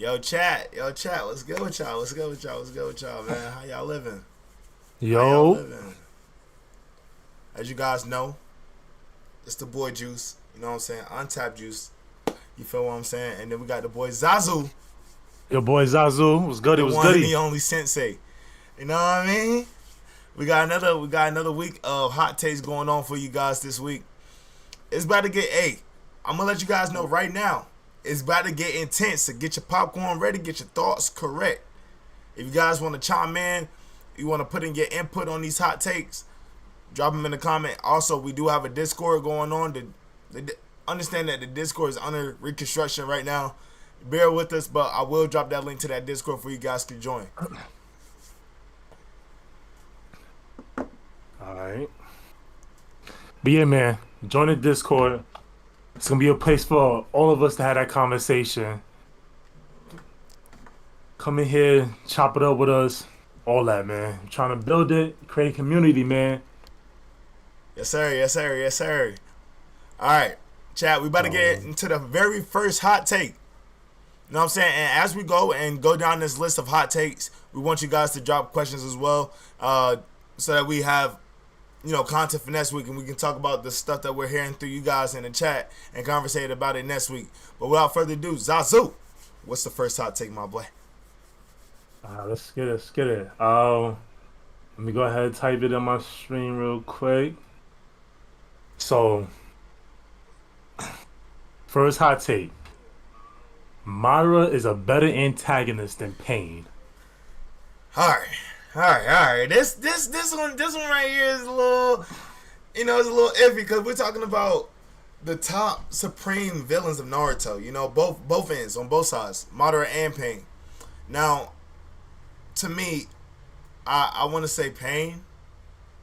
Yo, chat, what's good with y'all? What's good with y'all, man? How y'all living? How y'all Yo, living? As you guys know, it's the boy Juice. You know what I'm saying? Untapped Juice. You feel what I'm saying? And then we got the boy Zazu, your boy Zazu was goody, the was one and goody. the only sensei. You know what I mean? We got another week of hot takes going on for you guys this week. It's about to get I'm gonna let you guys know right now. It's about to get intense. So get your popcorn ready, get your thoughts correct. If you guys want to chime in, you want to put in your input on these hot takes, drop them in the comment. Also, we do have a Discord going on. Understand that the Discord is under reconstruction right now. Bear with us, but I will drop that link to that Discord for you guys to join. All right. But yeah, man, join the Discord. It's gonna be a place for all of us to have that conversation. Come in here, chop it up with us, all that, man. I'm trying to build it, create a community, man. Yes, sir. Yes, sir. Yes, sir. All right, chat. We about to get So, into the very first hot take. You know what I'm saying? And as we go down this list of hot takes, we want you guys to drop questions as well, so that we have content for next week, and we can talk about the stuff that we're hearing through you guys in the chat and conversate about it next week. But without further ado, Zazu, what's the first hot take, my boy? let's get it, let's get it. Let me go ahead and type it in my stream real quick. So, first hot take. Madara is a better antagonist than Pain. All right, all right. This one right here is a little, it's a little iffy because we're talking about the top supreme villains of Naruto. Both ends on both sides, Madara and Pain. Now, to me, I want to say Pain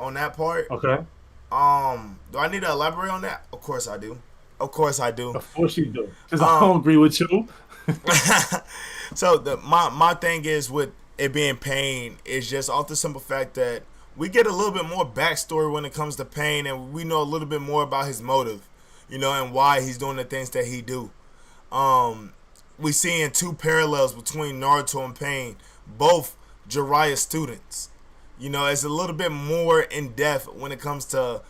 on that part. Okay? Do I need to elaborate on that? Of course I do. Of course I do. Of course you do. Because I Um, don't agree with you. so my thing is with it being Pain is just off the simple fact that we get a little bit more backstory when it comes to Pain, and we know a little bit more about his motive, and why he's doing the things that he do. We seeing two parallels between Naruto and Pain, both Jiraiya students. It's a little bit more in depth when it comes to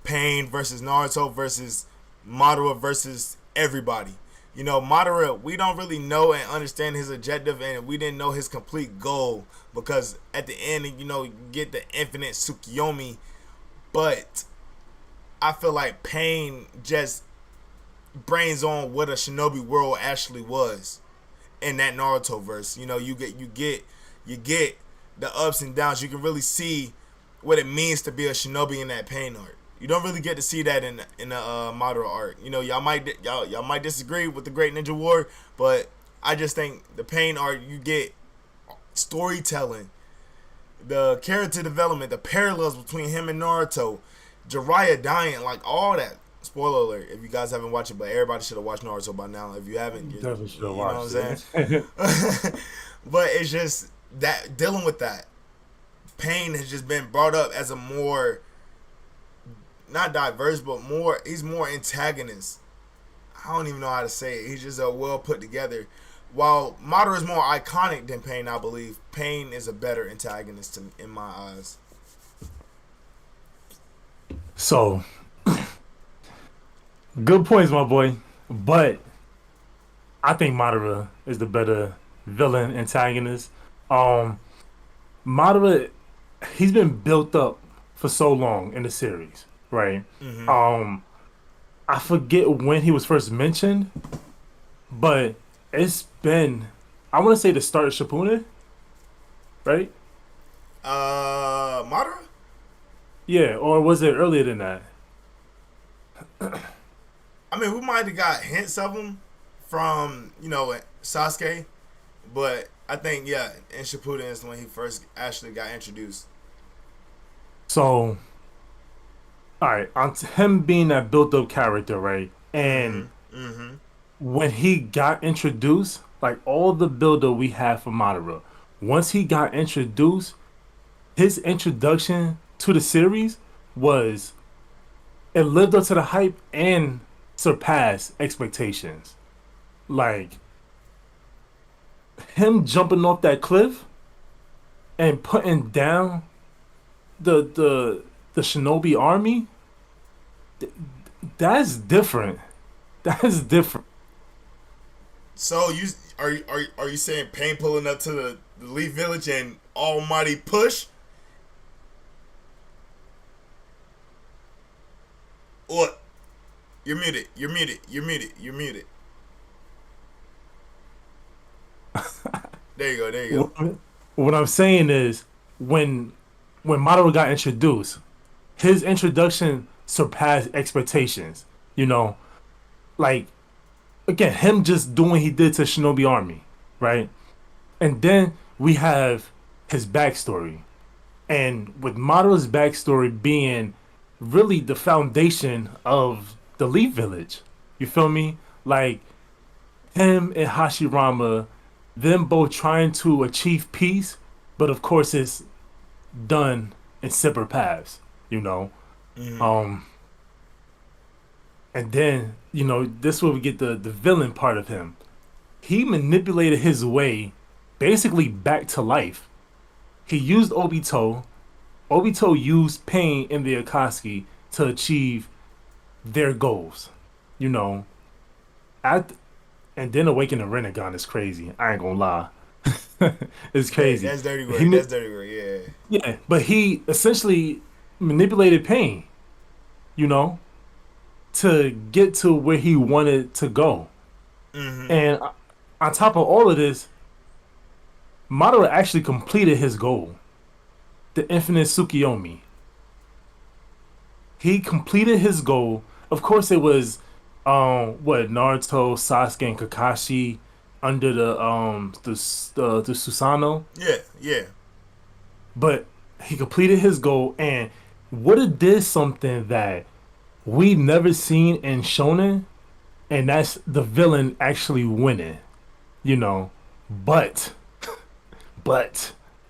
Pain versus Naruto versus Madara versus everybody. Madara, we don't really know and understand his objective, and we didn't know his complete goal because at the end, you get the infinite Tsukiyomi. But I feel like Pain just brains on what a shinobi world actually was in that Naruto verse. You get the ups and downs. You can really see what it means to be a shinobi in that Pain art. You don't really get to see that in the Madara art. Y'all might disagree with the Great Ninja War, but I just think the Pain art, you get storytelling, the character development, the parallels between him and Naruto, Jiraiya dying, like all that. Spoiler alert if you guys haven't watched it, but everybody should have watched Naruto by now. If you haven't, Definitely should have you know what watched I'm it. saying? But it's just that dealing with that Pain has just been brought up as a more not diverse, but he's more antagonist. I don't even know how to say it. He's just a well put together. While Madara is more iconic than Pain, I believe Pain is a better antagonist in my eyes. So, good points, my boy. But I think Madara is the better villain antagonist. Um, Madara, he's been built up for so long in the series, right? Mm-hmm. Um, I forget when he was first mentioned, but it's been, I want to say the start of Shippuden, right? Madara. Yeah, or was it earlier than that? I mean, we might have got hints of him from Sasuke, but I think in Shippuden is when he first actually got introduced. So, all right, on him being that built-up character, right? And Mm-hmm. Mm-hmm. when he got introduced, like all the build-up we had for Madara, once he got introduced, his introduction to the series was it lived up to the hype and surpassed expectations. Like him jumping off that cliff and putting down the shinobi army, that's different. That's different. So are you saying Pain pulling up to the Leaf Village and Almighty push? What? You're muted. You're muted. You're muted. You're muted. There you go. There you go. What I'm saying is when when Madara got introduced, his introduction surpassed expectations. You know, like again, him just doing what he did to Shinobi Army, right? And then we have his backstory. And with Madara's backstory being really the foundation of the Leaf Village, you feel me? Like him and Hashirama, them both trying to achieve peace, but of course it's done in separate paths, you know? Mm-hmm. Um, and then, this where we get the villain part of him. He manipulated his way basically back to life. He used Obito. Obito used pain in the Akatsuki to achieve their goals. You know, at and then awaken the Renegon is crazy. I ain't gonna lie, it's crazy. That's dirty work. He, That's dirty work. Yeah. yeah, but he essentially manipulated pain. You know, to get to where he wanted to go. Mm-hmm. And on top of all of this, Madara actually completed his goal, the infinite Tsukiyomi. He completed his goal. Of course, it was what Naruto, Sasuke, and Kakashi under the Susanoo, Yeah. Yeah. but he completed his goal, and what it did something that we've never seen in Shonen, and that's the villain actually winning. You know, but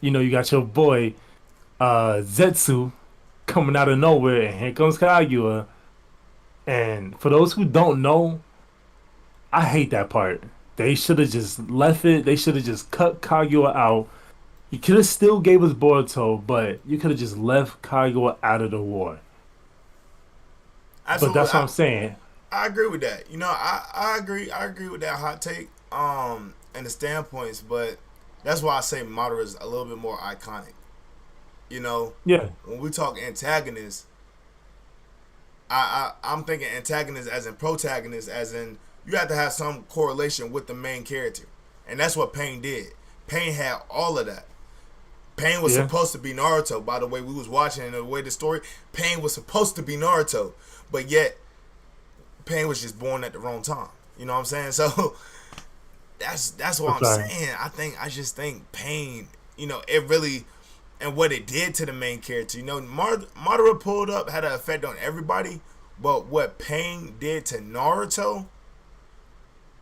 you got your boy Zetsu coming out of nowhere, and here comes Kaguya. And for those who don't know, I hate that part. They should have just left it. They should have just cut Kaguya out. You could have still gave us Boruto, but you could have just left Kaguya out of the war. But Absolutely. that's what I'm saying. I agree with that. I agree. I agree with that hot take. And the standpoints, but that's why I say Madara is a little bit more iconic. Yeah, When we talk antagonists, I'm thinking antagonist as in protagonist, as in you have to have some correlation with the main character, and that's what Pain did. Pain had all of that. Pain was supposed to be Naruto. By the way, we was watching and the way the story, Pain was supposed to be Naruto, but yet Pain was just born at the wrong time. You know what I'm saying? So that's what I'm saying. I just think Pain, it really, and what it did to the main character. Madara pulled up, had an effect on everybody, but what Pain did to Naruto,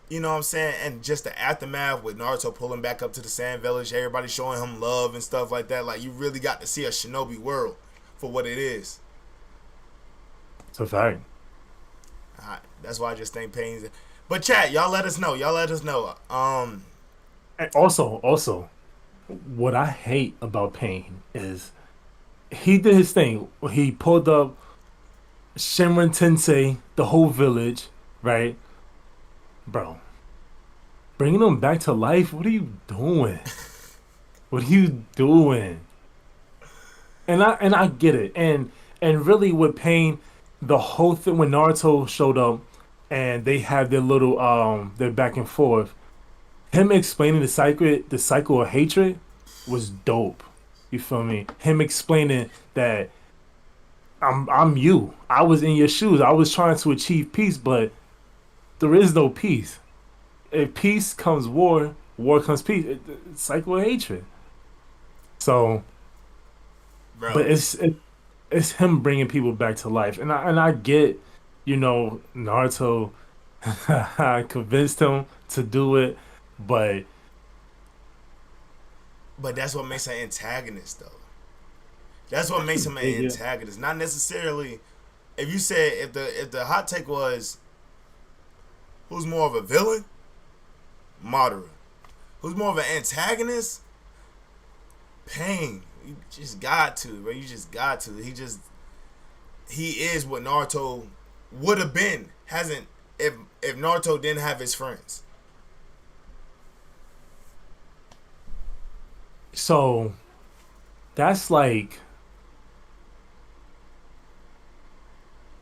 you know what I'm saying, and just the aftermath with Naruto pulling back up to the Sand Village, everybody showing him love and stuff like that. Like, you really got to see a shinobi world for what it is. it's a fact. That's why I just think Pain's. But chat, y'all let us know. And also, what I hate about Pain is he did his thing. He pulled up Shinran Tensei, the whole village, right? Bro, bringing them back to life. What are you doing? What are you doing? And I get it. And really with Pain, the whole thing when Naruto showed up and they had their little their back and forth, him explaining the cycle of hatred was dope. You feel me? Him explaining that I'm you. I was in your shoes. I was trying to achieve peace, but there is no peace. If peace comes war, war comes peace. Cycle of hatred. So, Bro. but it's him bringing people back to life, and I get, Naruto convinced him to do it, but that's what makes an antagonist, though. That's what makes him an antagonist. Not necessarily. If you said if the hot take was who's more of a villain, Madara. Who's more of an antagonist? Pain. You just got to, bro. You just got to. He is what Naruto would have been. Hasn't if Naruto didn't have his friends. So that's like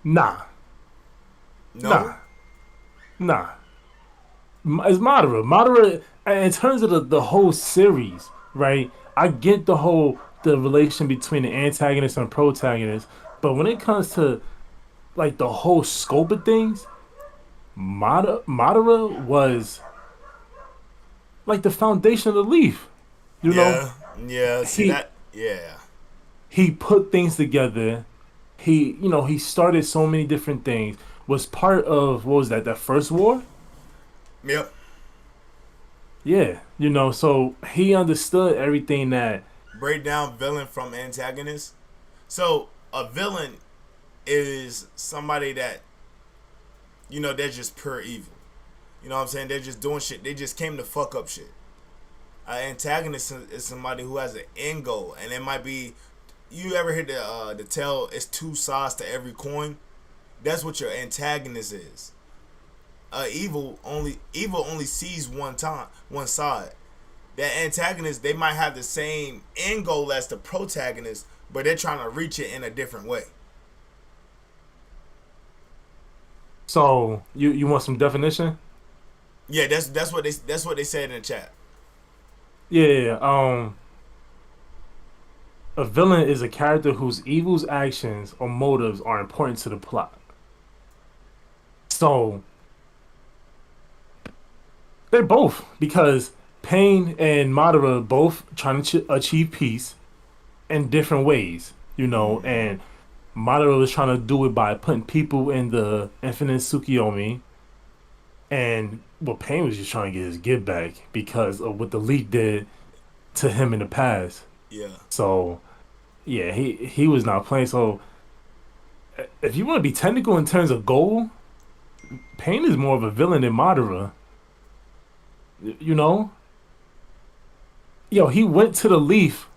nah. No. Nah. It's Madara. Madara, in terms of the whole series, right? I get the relation between the antagonist and protagonist, but when it comes to like the whole scope of things, Madara was like the foundation of the leaf. You know, Yeah. See that? Yeah. he put things together. He started so many different things. Was part of what was that first war? Yep. Yeah, so he understood everything that. Break down villain from antagonist. So a villain is somebody that they're just pure evil. You know what I'm saying? They're just doing shit. They just came to fuck up shit. An antagonist is somebody who has an end goal, and it might be. You ever hear the tell? It's two sides to every coin. That's what your antagonist is. Evil only sees one side. That antagonist, they might have the same end goal as the protagonist, but they're trying to reach it in a different way. So you want some definition? Yeah, that's what they said in the chat. Yeah. A villain is a character whose evil actions or motives are important to the plot. So they're both, because Pain and Madara both trying to achieve peace in different ways, and Madara was trying to do it by putting people in the infinite Tsukiyomi, and Pain was just trying to get his give back because of what the leak did to him in the past. Yeah. So, yeah, he was not playing. So, if you want to be technical in terms of goal, Pain is more of a villain than Madara. Yo, he went to the leaf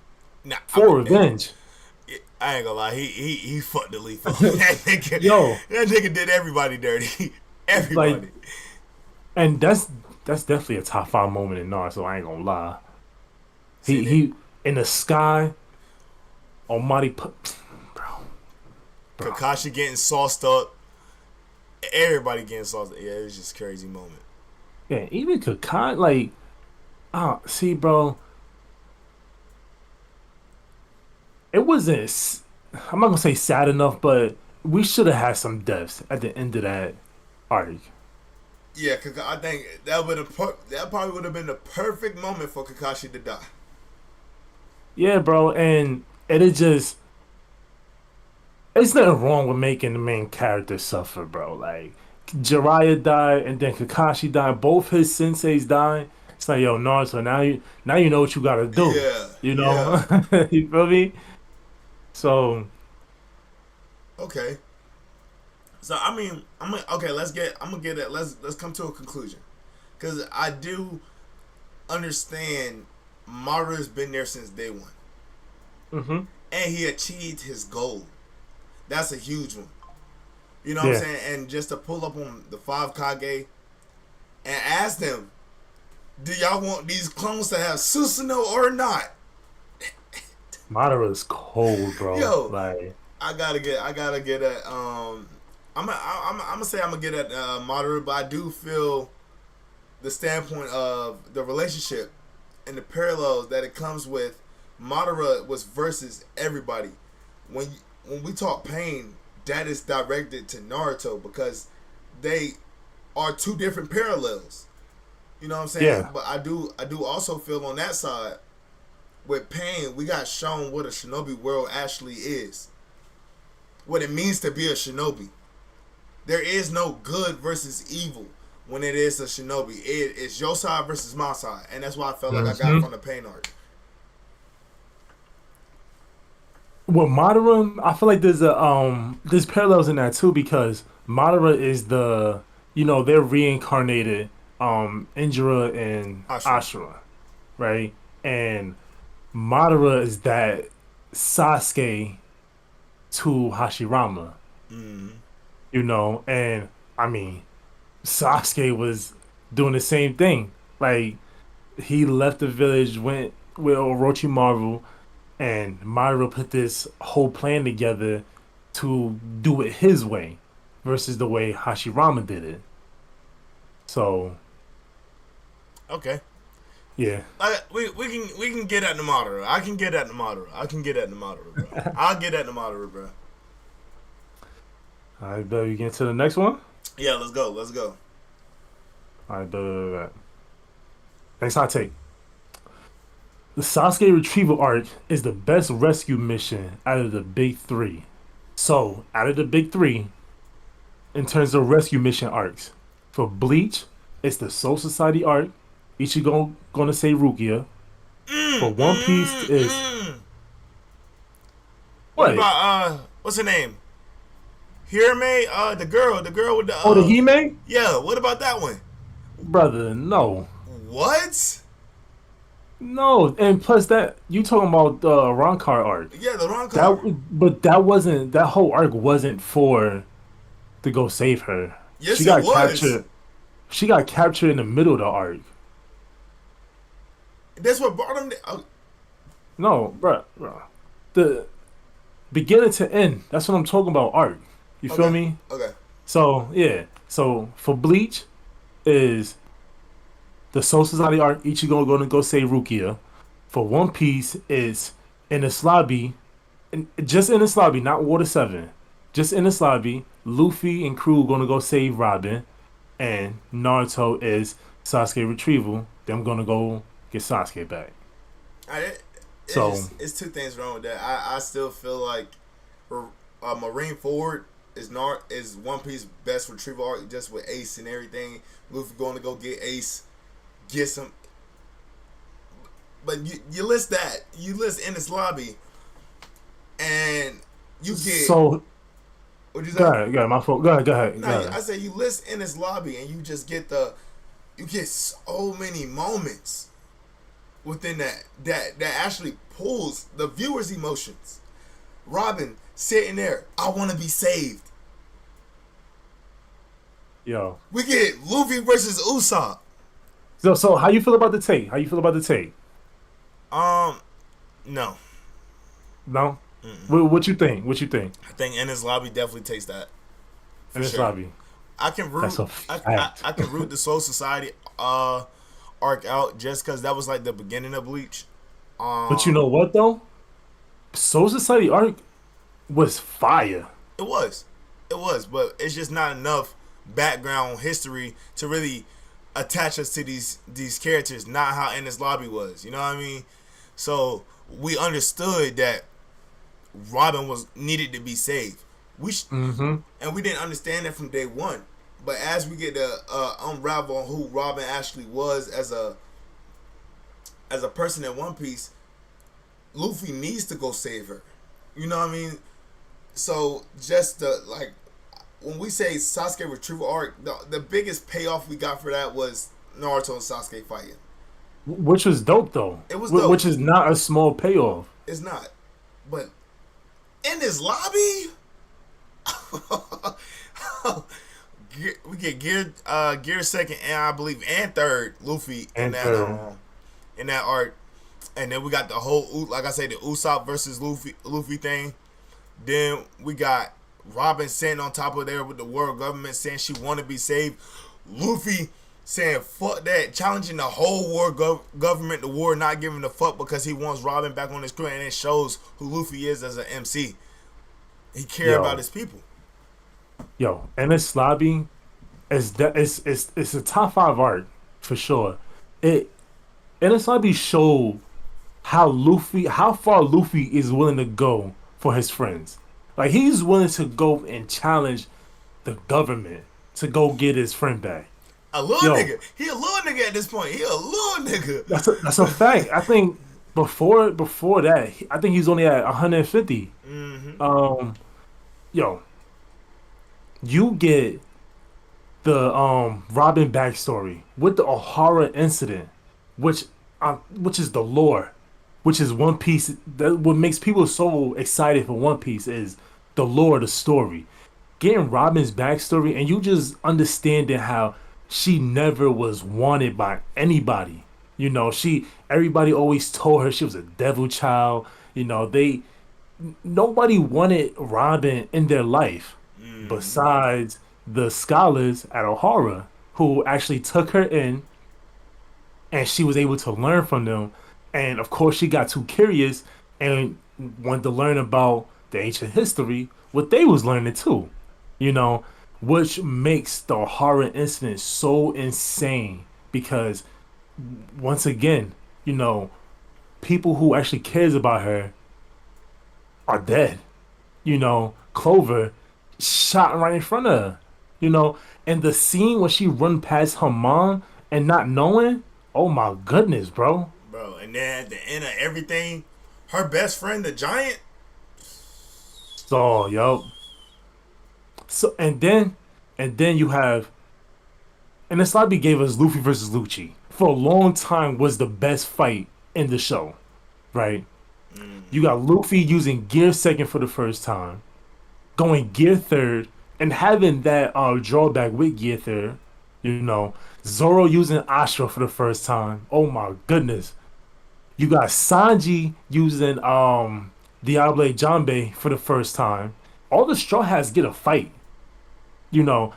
for revenge. I ain't gonna lie, he fucked the leaf up. that nigga did everybody dirty. Everybody. Like, and that's definitely a top 5 moment in Naruto. So I ain't gonna lie. He in the sky, Almighty bro. Kakashi getting sauced up. Everybody getting sauced up. Yeah, it was just a crazy moment. Yeah, even Kakashi, see, bro. It wasn't. I'm not gonna say sad enough, but we should have had some deaths at the end of that arc. Yeah, I think that probably would have been the perfect moment for Kakashi to die. Yeah, bro, and it is just. It's nothing wrong with making the main character suffer, bro. Like, Jiraiya died, and then Kakashi died. Both his senseis died. It's like, yo, Naruto, now you know what you gotta do. Yeah. Yeah. You feel me? So. Okay. So I mean, let's come to a conclusion, because I do understand Madara's been there since day one. Mm-hmm. And he achieved his goal. That's a huge one. You know what I'm saying? And just to pull up on the 5 Kage and ask them, do y'all want these clones to have Susanoo or not? Madara's cold, bro. Yo, like, I gotta get at I'm gonna say I'm gonna get at Madara, but I do feel the standpoint of the relationship and the parallels that it comes with. Madara was versus everybody. When we talk pain, that is directed to Naruto, because they are 2 different parallels. You know what I'm saying? Yeah. But I do also feel on that side, with pain, we got shown what a shinobi world actually is. What it means to be a shinobi. There is no good versus evil when it is a shinobi. It's your side versus my side. And that's why I felt like I got from the pain arc. With Madara, I feel like there's parallels in that too, because Madara is they're reincarnated Indra and Ashura. right? And Madara is that Sasuke to Hashirama, Mm. you know, and I mean, Sasuke was doing the same thing. Like he left the village, went with Orochimaru, and Madara put this whole plan together to do it his way versus the way Hashirama did it. So Okay. yeah, We can get at the Madara. I can get at the Madara. I can get at the Madara, bro. I'll get at the Madara, bro. all right, bet we get to the next one. Yeah, let's go. Let's go. All right, bet. Next hot take. The Sasuke retrieval arc is the best rescue mission out of the big three. So, out of the big three, in terms of rescue mission arcs, for Bleach, it's the Soul Society arc. Ichigo gonna say Rukia. For One Piece is What what? about what's her name? Hirame, the girl with the Oh, the Hime? yeah. What about that one? Brother, no. What? No, and plus that you talking about the Rankar arc. Yeah, the wrong That car. but that wasn't that whole arc wasn't for to go save her. Yes, She it got was. captured. She got captured in the middle of the arc. That's what brought him. No, bruh. The beginning to end. That's what I'm talking about. Arc. You feel Okay. me? Okay. So yeah. So for Bleach is the Soul Society arc. Ichigo gonna go save Rukia. For One Piece is in the lobby, just in this lobby, not Water 7. Just in this lobby, Luffy and crew gonna go save Robin, and Naruto is Sasuke retrieval. Them gonna go get Sasuke back. So It's two things wrong with that. I still feel like Marine Forward is One Piece best retrieval arc just with Ace and everything. Luffy going to go get Ace, get some. But you list that, you list in this lobby, and you get so what you say? go ahead, my fault. Go ahead. No, I say you list in this lobby, and you just get you get so many moments within that actually pulls the viewer's emotions. Robin sitting there, I want to be saved. Yo. We get Luffy versus Usopp. So how you feel about the take? How you feel about the take? No. No. What you think? What you think? I think Ennis Lobby definitely takes that. In this sure. lobby. I can root. That's a fact. I can root the Soul Society arc out just because that was like the beginning of Bleach. But you know what though? Soul Society arc was fire. It was, but it's just not enough background history to really attach us to these characters. Not how Ennis Lobby was. You know what I mean? So we understood that Robin was needed to be saved. And we didn't understand that from day one. But as we get to unravel on who Robin actually was as a person in One Piece, Luffy needs to go save her. You know what I mean? So just when we say Sasuke retrieval arc, the biggest payoff we got for that was Naruto and Sasuke fighting. Which was dope though. It was dope. Which is not a small payoff. It's not. But in this lobby, we get Gear second and I believe and third Luffy in that arc, and then we got the whole like I say the Usopp versus Luffy thing. Then we got Robin sitting on top of there with the world government saying she want to be saved. Luffy saying fuck that, challenging the whole world government, the war, not giving a fuck because he wants Robin back on his crew, and it shows who Luffy is as an MC. He care about his people. Yo, Ennis Lobby it's a top 5 arc for sure. Ennis Lobby showed how far Luffy is willing to go for his friends. Like he's willing to go and challenge the government to go get his friend back. A little nigga. He a little nigga at this point. He a little nigga. That's a fact. I think before that, I think he's only at 150. Yo, you get the Robin backstory with the O'Hara incident, which which is the lore, which is One Piece. That what makes people so excited for One Piece is the lore, the story, getting Robin's backstory, and you just understanding how she never was wanted by anybody. Everybody always told her she was a devil child. Nobody wanted Robin in their life besides the scholars at O'Hara who actually took her in and she was able to learn from them. And of course, she got too curious and wanted to learn about the ancient history, what they was learning too, you know, which makes the horror incident so insane because once again, people who actually cares about her are dead. Clover shot right in front of her. And the scene when she run past her mom and not knowing, oh my goodness, bro. Bro, and then at the end of everything, her best friend, the giant. So, yo. So and then you have, and the Slappy gave us Luffy versus Lucci. For a long time was the best fight in the show, right? You got Luffy using gear second for the first time, going gear third, and having that drawback with gear third. Zoro using Astra for the first time. Oh my goodness. You got Sanji using Diable Jambe for the first time. All the Straw Hats get a fight. Now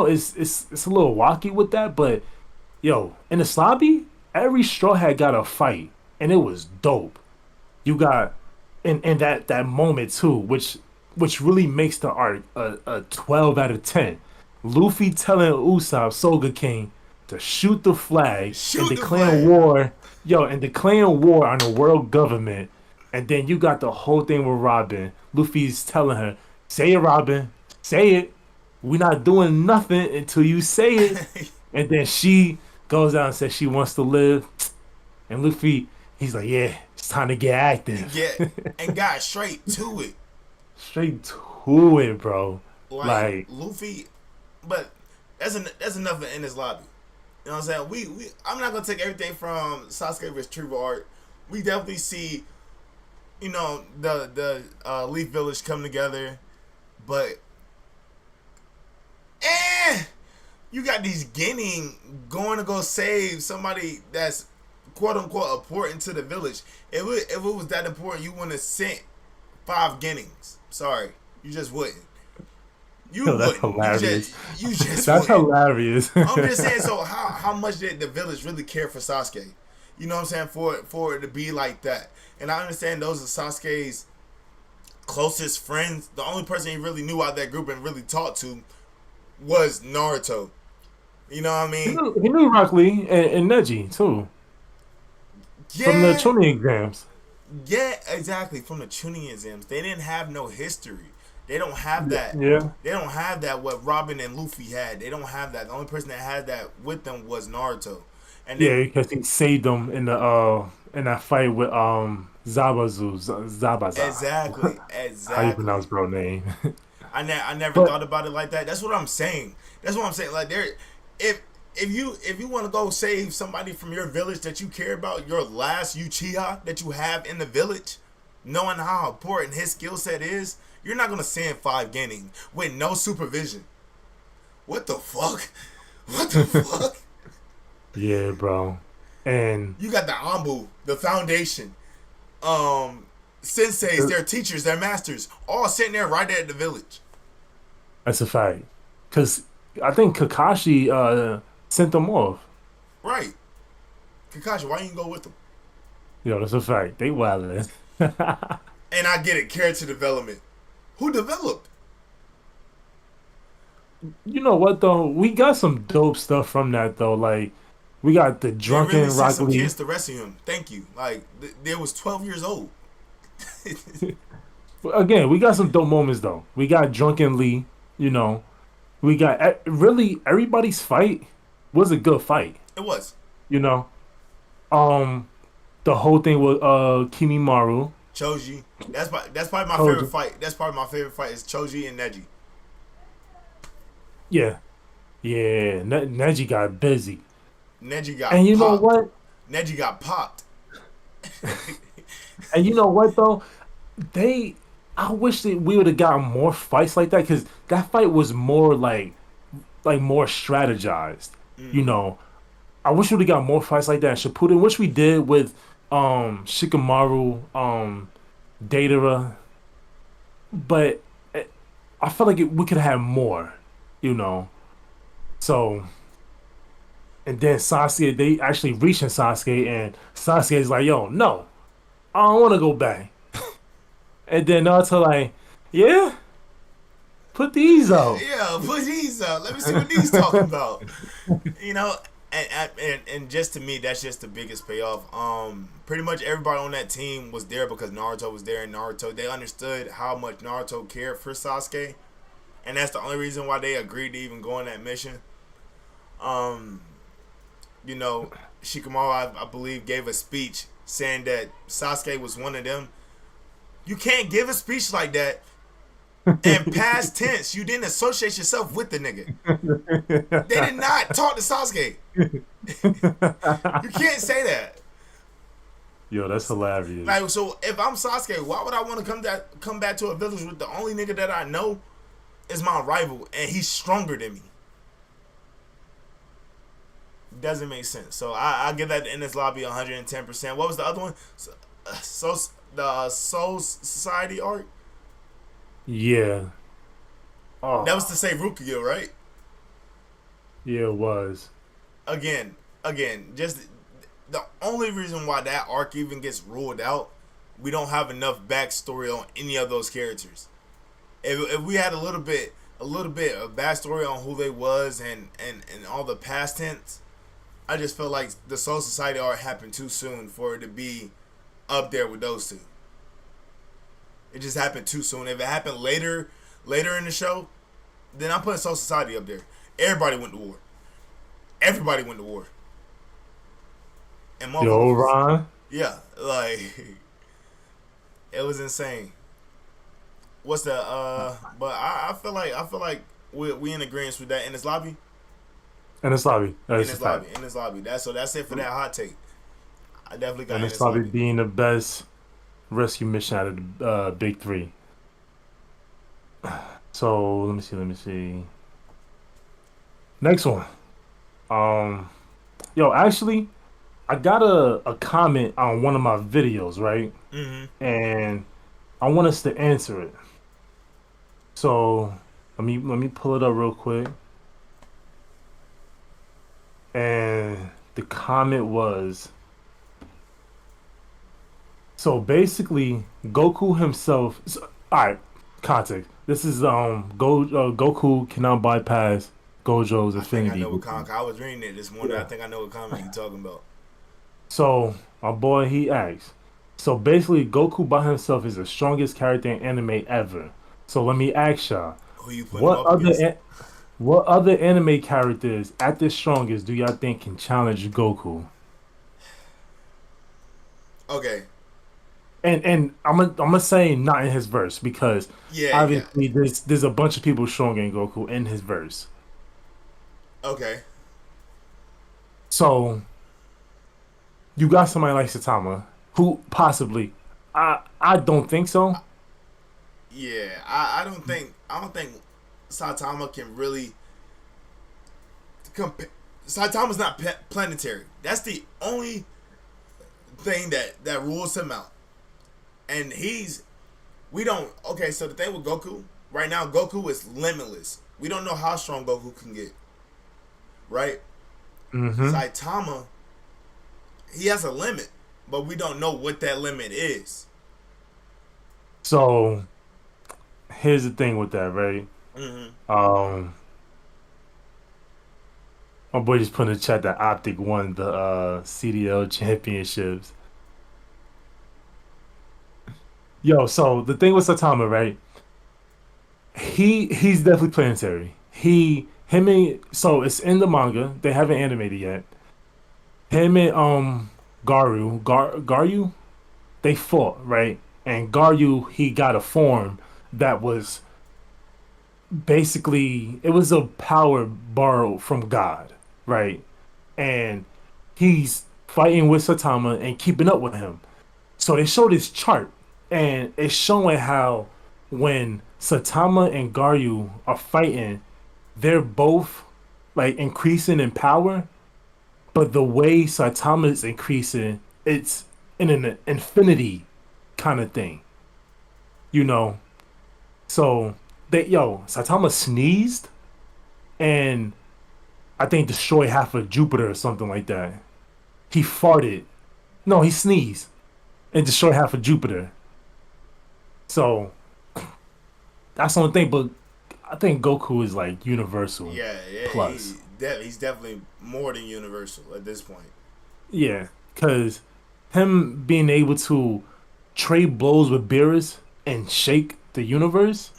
it's a little wacky with that, but yo, in the Slobby, every Straw Hat got a fight, and it was dope. You got in that moment too, which really makes the arc a 12 out of 10. Luffy telling Usopp, Soga King, to shoot the flag and declaring war. Yo, and declaring war on the world government. And then you got the whole thing with Robin. Luffy's telling her, say it, Robin. Say it. We're not doing nothing until you say it. And then she goes out and says she wants to live. And Luffy, he's like, yeah, it's time to get active. Yeah, and got straight to it. Straight to it, bro. Like Luffy, but that's enough in this lobby. You know what I'm saying? We I'm not gonna take everything from Sasuke vs Tribal Art. We definitely see, the Leaf Village come together, but you got these Genin going to go save somebody that's quote unquote important to the village. If it was that important, you wouldn't have sent 5 Genins. Sorry, you just wouldn't. That's hilarious. You just that's wouldn't. Hilarious. I'm just saying. So how much did the village really care for Sasuke? You know what I'm saying? For it to be like that, and I understand those are Sasuke's closest friends. The only person he really knew out of that group and really talked to was Naruto. You know what I mean? He knew Rock Lee and Neji too. Yeah. From the Chunin exams. Yeah, exactly. From the Chunin exams. They didn't have no history. They don't have that. Yeah. They don't have that what Robin and Luffy had. They don't have that. The only person that had that with them was Naruto. And yeah, because he saved them in that fight with Zabazu. Exactly. How you pronounce bro name? I never thought about it like that. That's what I'm saying. Like if you want to go save somebody from your village that you care about, your last Uchiha that you have in the village, knowing how important his skill set is, you're not gonna send 5 Genin with no supervision. What the fuck? What the fuck? Yeah, bro. And you got the Anbu, the Foundation, senseis, their teachers, their masters, all sitting there right there at the village. That's a fact. Because I think Kakashi sent them off. Right. Kakashi, why you didn't go with them? Yo, that's a fact. They wildin'. And I get it, character development. Who developed? You know what though? We got some dope stuff from that though. Like we got the drunken really Rock Lee. Kids to rescue him. Thank you. Like there was 12 years old. Again, we got some dope moments though. We got drunken Lee. We got really everybody's fight was a good fight. It was. The whole thing with Kimimaru. Choji. That's probably my favorite fight. That's probably my favorite fight is Choji and Neji. Yeah. Neji got busy. Neji got and you popped. know what? Neji got popped. And you know what though? They, I wish that we would have gotten more fights like that because that fight was more like more strategized. You Mm-hmm. know, I wish we would have got more fights like that in Shippuden, which we did with Shikamaru, Datara, but I felt like we could have had more. You know, so. And then Sasuke, they actually reaching Sasuke, and Sasuke is like, "Yo, no, I don't want to go back." And then Naruto like, "Yeah, put these out." Yeah, put these up. Let me see what these talking about. You know, and just to me, that's just the biggest payoff. Pretty much everybody on that team was there because Naruto was there, and Naruto they understood how much Naruto cared for Sasuke, and that's the only reason why they agreed to even go on that mission. Um, you know, Shikamaru, I believe, gave a speech saying that Sasuke was one of them. You can't give a speech like that and past tense. You didn't associate yourself with the nigga. They did not talk to Sasuke. You can't say that. Yo, that's hilarious. Like, so if I'm Sasuke, why would I want to come back to a village with the only nigga that I know is my rival and he's stronger than me? Doesn't make sense. So I give that in this lobby 110%. What was the other one? So the Soul Society arc. Yeah. That was Oh, to say Rukia, right? yeah, it was. Again, just the only reason why that arc even gets ruled out, we don't have enough backstory on any of those characters. If we had a little bit of backstory on who they was and all the past tense, I just feel like the Soul Society arc happened too soon for it to be up there with those two. It just happened too soon. If it happened later in the show, then I'm putting Soul Society up there. Everybody went to war. Everybody went to war. And Yo, motherfuckers was, Ron. yeah, like it was insane. What's the but I feel like we in agreement with that in this lobby. And it's lobby. In That's a this fact. lobby. In this lobby. That's it for that hot take. I definitely got And in it's this lobby lobby. being the best rescue mission out of the big three. So let me see. Let me see. Next one. Um, yo, actually, I got a comment on one of my videos, right? Mm-hmm. And I want us to answer it. So let me pull it up real quick. And the comment was, so basically Goku himself. So, all right, context. This is Goku cannot bypass Gojo's I think I affinity. know what comic. I was reading it this morning. I Yeah. think I know what comic you talking about. So my boy he asks. So basically, Goku by himself is the strongest character in anime ever. So let me ask y'all, Who you putting him what up other against? what other anime characters at their strongest do y'all think can challenge Goku? Okay. And I'm gonna say not in his verse because Yeah, yeah. obviously there's a bunch of people stronger than Goku in his verse. Okay. So you got somebody like Saitama who possibly I don't think so. Yeah. I don't think Saitama can really compare. Saitama's not planetary. That's the only thing that rules him out. And we don't. Okay, so the thing with Goku right now, Goku is limitless. We don't know how strong Goku can get. Right? Mm-hmm. Saitama, he has a limit, but we don't know what that limit is. So here's the thing with that, right? Mm-hmm. Um, my boy just put in the chat that Optic won the CDL championships. Yo, so the thing with Saitama, right? He's definitely planetary. Him and so it's in the manga. They haven't animated yet. Him and Garyu, they fought, right? And Garyu he got a form that was basically it was a power borrowed from God, right? And he's fighting with Saitama and keeping up with him. So they show this chart, and it's showing how when Saitama and Garyu are fighting, they're both like increasing in power, but the way Saitama is increasing, it's in an infinity kind of thing, you know. So Saitama sneezed and I think destroyed half of Jupiter or something like that. He farted. No, he sneezed and destroyed half of Jupiter. So that's the only thing. But I think Goku is like universal Yeah, yeah, plus. he's definitely more than universal at this point. Yeah, because him being able to trade blows with Beerus and shake the universe.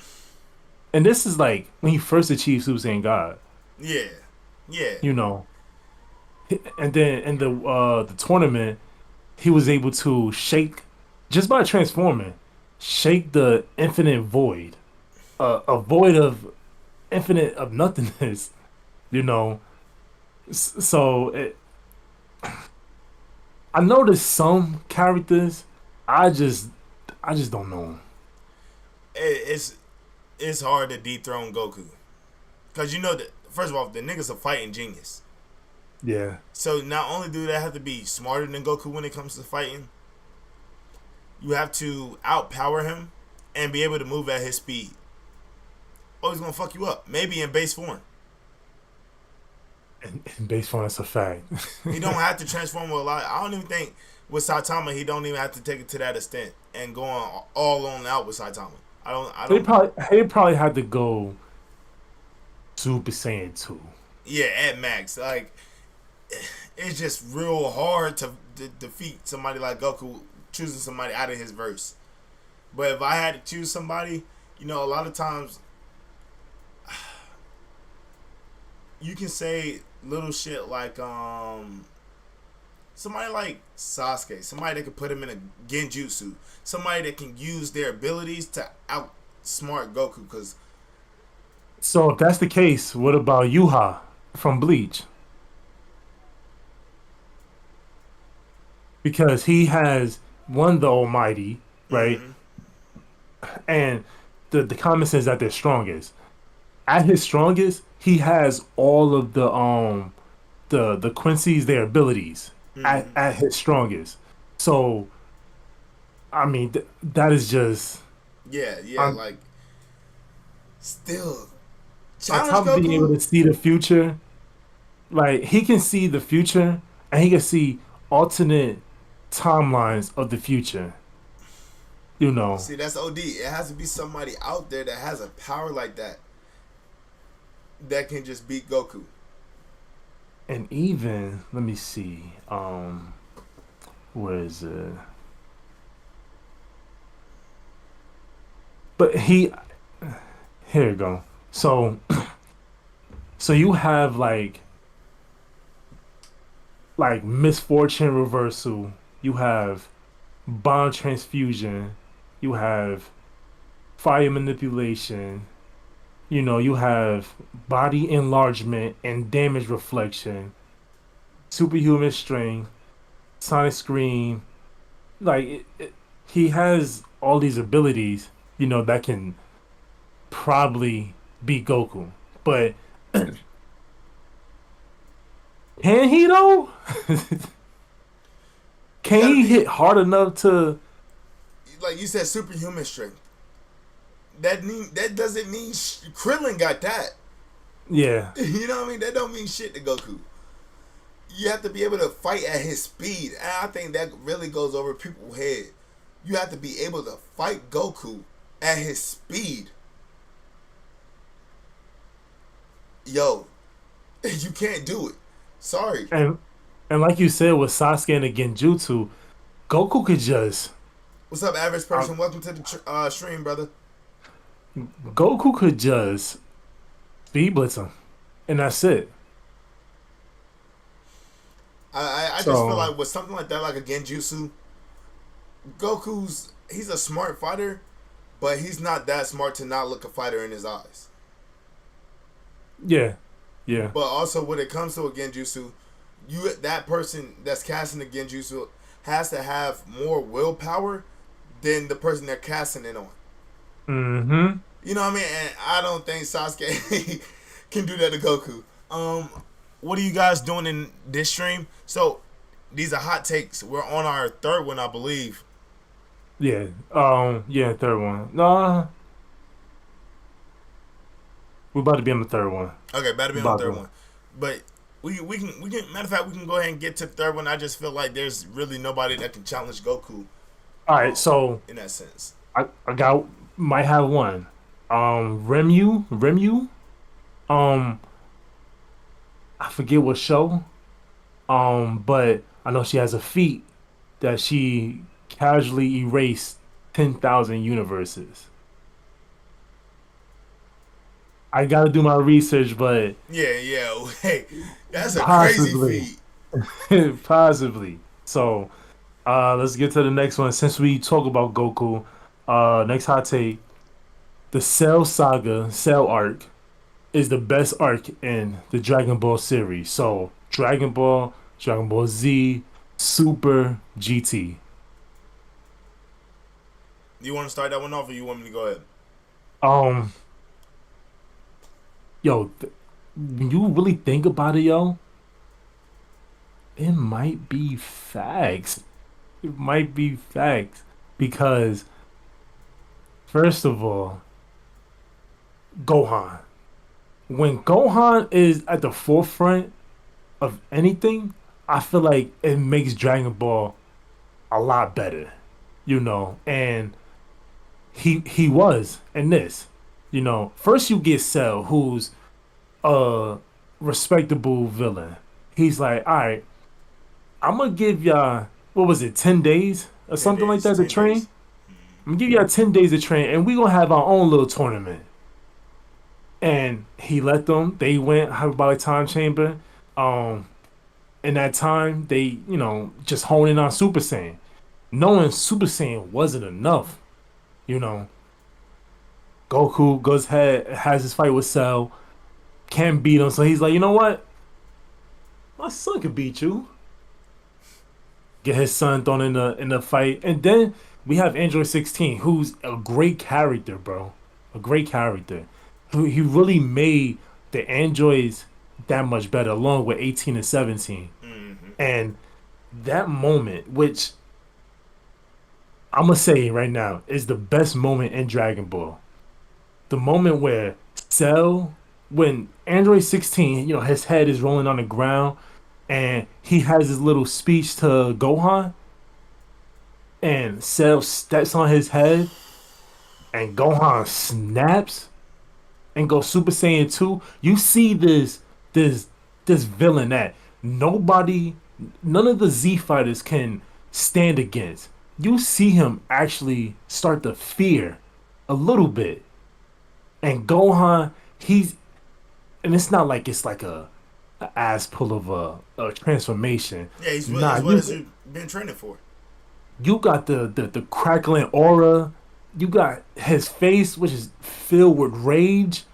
And this is like when he first achieved Super Saiyan God, Yeah, yeah, you know. And then in the tournament, he was able to shake just by transforming, shake the infinite void, a void of infinite of nothingness, you know. So I noticed some characters, I just I just don't know 'em. it's it's hard to dethrone Goku because you know that first of all the nigga's a fighting genius. Yeah, So not only do they have to be smarter than Goku when it comes to fighting, you have to outpower him and be able to move at his speed. Oh, he's gonna fuck you up. Maybe in base form. and based on that's a fact. He don't have to transform with a lot. I don't even think with Saitama he don't even have to take it to that extent and going all on out with Saitama. I don't. I They don't. probably had to go Super Saiyan 2. Yeah, at max. Like it's just real hard to defeat somebody like Goku choosing somebody out of his verse. But if I had to choose somebody, you know, a lot of times you can say little shit like somebody like Sasuke, somebody that can put him in a genjutsu, somebody that can use their abilities to outsmart Goku. Because So if that's the case, what about Yuha from Bleach? Because he has won the Almighty, right? mm-hmm, And the comment says that they're strongest. At his strongest, he has all of the Quincy's their abilities mm-hmm. at his strongest. So I mean that is just Yeah, yeah, I'm like still on challenge top of being able Goku. to see the future. Like he can see the future and he can see alternate timelines of the future. You know. See, that's OD. It has to be somebody out there that has a power like that that can just beat Goku. And even let me see. Where is it? But he here you go. So so you have like misfortune reversal, you have bond transfusion, you have fire manipulation, you know, you have body enlargement and damage reflection, superhuman strength, sonic scream. Like he has all these abilities, you know, that can probably beat Goku. But can he though? You Can gotta he be hit hard enough to? like you said, superhuman strength. That doesn't mean Krillin got that. Yeah, You know what I mean? That don't mean shit to Goku. You have to be able to fight at his speed, and I think that really goes over people's head. You have to be able to fight Goku at his speed. Yo, you can't do it. Sorry. and like you said with Sasuke and the Genjutsu, Goku could just What's up, average uh, person? Welcome to the stream, brother. Goku could just speed blitz him, and that's it. I just feel So like with something like that, like a Genjutsu, he's a smart fighter, but he's not that smart to not look a fighter in his eyes. yeah, yeah, But also when it comes to a Genjutsu, that person that's casting the genjutsu has to have more willpower than the person they're casting it on. Mm-hmm. You know what I mean? And I don't think Sasuke can do that to Goku. What are you guys doing in this stream? So these are hot takes. We're on our third one, I believe. Yeah. Yeah, third one. Nah, we're about to be on the third one. Okay, better be on the About third to. one. But we can matter of fact we can go ahead and get to the third one. I just feel like there's really nobody that can challenge Goku All right, so in that sense. I got might have one. Remu. Um, I forget what show. But I know she has a feat that she casually erased 10,000 universes. I gotta do my research, but Yeah, yeah. Hey, that's a crazy possibly, feat. possibly. So, let's get to the next one. Since we talk about Goku, next hot take: the Cell Saga, Cell arc is the best arc in the Dragon Ball series. So, Dragon Ball, Dragon Ball Z, Super, GT. You want to start that one off, or you want me to go ahead? Um, yo, when you really think about it, yo, it might be facts. It might be facts because first of all, Gohan. When Gohan is at the forefront of anything, I feel like it makes Dragon Ball a lot better, and he was in this. First you get Cell, who's a respectable villain. He's like, all right, I'm gonna give y'all what was it, 10 days or 10 something like days. that to 10 days. train. I'm gonna give y'all 10 days to train, and we gonna have our own little tournament. And he let them. They went hyperbolic time chamber. Um, in that time, they just honing on Super Saiyan, knowing Super Saiyan wasn't enough. You know, Goku goes ahead, has his fight with Cell, can't beat him, so he's like, you know what? My son could beat you. Get his son thrown in the fight, and then we have Android 16, who's a great character, bro, a great character. Who he really made the androids that much better, along with 18 and 17, Mm-hmm. and that moment, which I'm gonna say right now, is the best moment in Dragon Ball. The moment where Cell, when Android 16, his head is rolling on the ground, and he has his little speech to Gohan, and Cell steps on his head, and Gohan snaps and goes Super Saiyan 2. You see this this villain that nobody, none of the Z fighters can stand against. You see him actually start to fear a little bit. And Gohan, and it's not like it's like a ass pull of a transformation. Yeah, he's Nah, what has he been training for? you got the crackling aura. You got his face, which is filled with rage.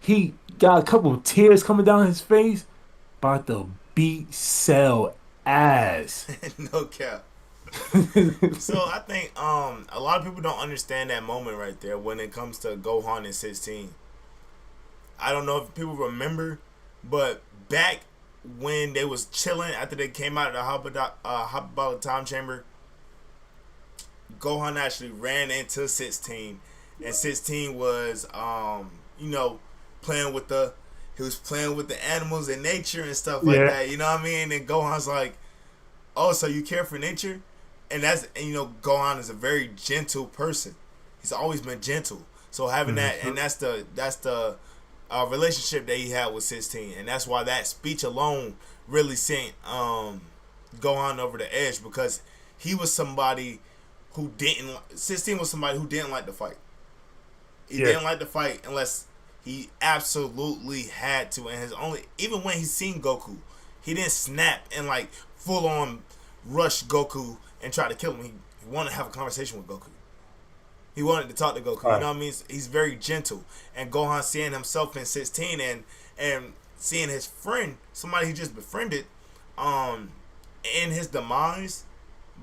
He got a couple of tears coming down his face. About to beat Cell ass. No cap. So I think a lot of people don't understand that moment right there when it comes to Gohan and 16. I don't know if people remember, but back when they was chilling after they came out of the hyperbolic time chamber, Gohan actually ran into 16, and 16 was playing with the he was playing with the animals and nature and stuff like Yeah. that. You know what I mean? And Gohan's like, "Oh, so you care for nature?" And Gohan is a very gentle person. He's always been gentle. So having that, and that's the relationship that he had with 16, and that's why that speech alone really sent Gohan over the edge, because he was somebody who didn't. 16 was somebody who didn't like to fight. He didn't like to fight unless he absolutely had to, and even when he seen Goku, he didn't snap and like full on rush Goku and try to kill him. He wanted to have a conversation with Goku. He wanted to talk to Goku. Right. You know what I mean? He's very gentle. And Gohan seeing himself in 16 and seeing his friend, somebody he just befriended, um, in his demise,